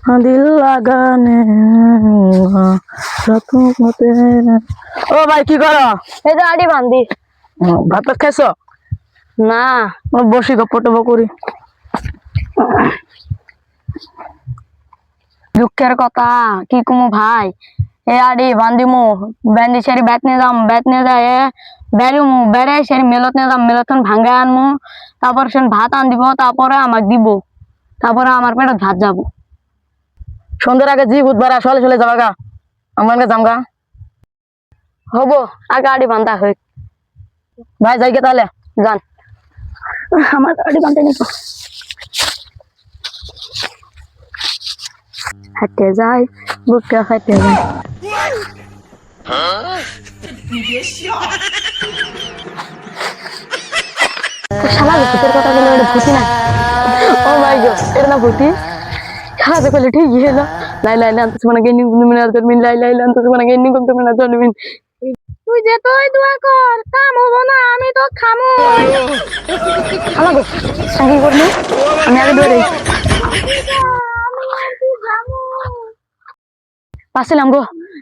दिल লাগানে মতে। ও ভাই কি করো? এই তো আড়ি বান্ধি। ভাত খাইছো? না বসি গপ্প টপ করি। দুঃখের কথা কি কমু ভাই, এ আড়ি বান্ধিমু, বান্ধি সারি বেত নিয়ে যাম, বেত নিয়ে যায় বেড়ুমু, বেড়ে সারি মেলত নিয়ে যাম, মেলতন ভাঙ্গা আনমু, তারপর সে ভাত আন দিব, তারপরে আমাকে দিব, তারপরে আমার পেটে ভাত যাব। সন্ধ্যার আগে জি বুধবার আসলে চলে যাবা গা, আমার জামগা হবো আগে আড়ি বান্ধা হই। ভাই যাই গে তাহলে। যান, আমার আড়ি বান্ধে নিব। হাঁটতে যাই, বুকটা হাঁটতে যাই। শালা ভূতের কথা বলে এটা ভূতি না। ও মাই গড, এটা না ভূতি। শালা তো বলে ঠিক হলো। লাই লাই লান তো মানে গেনি গুম মিনার তোর মিন লাই লাই লান তো মানে গেনি গুম তো মিনার তোর মিন। তুই যে তুই দোয়া কর, কাম হবো না, আমি তো খামু। শালা গো, কি করলি? আমি আগে দৌড়ে বাঁচিলাম গো,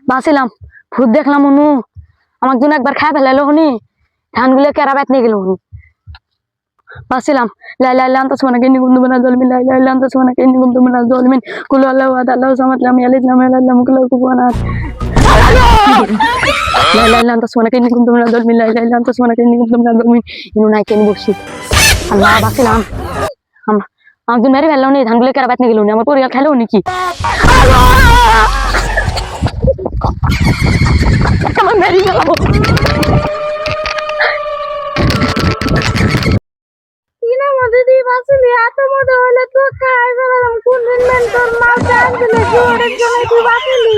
বাঁচিলাম। ভূত দেখলাম অনু, আমার জন্য একবার খাই ফেলাইলো হনি, ধানগুলো কেরা বেত নিয়ে গেল হনি। বাঁচিলাম। লাই লাই লান তো মানে গেনি গুম তো মিনার তোর মিন লাই লাই লান তো মানে গেনি গুম তো মিনার তোর মিন কুল আল্লাহ ওয়া আল্লাহ সামাতলাম ইয়ালিলাম ইয়ালাম কুল কুবানা। লাই লাই লান তো মানে গেনি গুম তো মিনার তোর মিন লাই লাই লান তো মানে গেনি গুম তো মিনার তোর মিন ইনু নাই কেন বসি। আল্লাহ বাঁচিলাম। আমার জন্য মেরে ফেললো নি, ধানগুলো কেরা বেত নিয়ে গেল নি, আমার পরিবার খেলো নাকি? আমার মেরে ফেলাবো। দিদি বাসলি এত মজা হলে তো খাই ফেলাম কোন দিন তোর মা জান দিলে জোরে জোরে তুই বাসলি।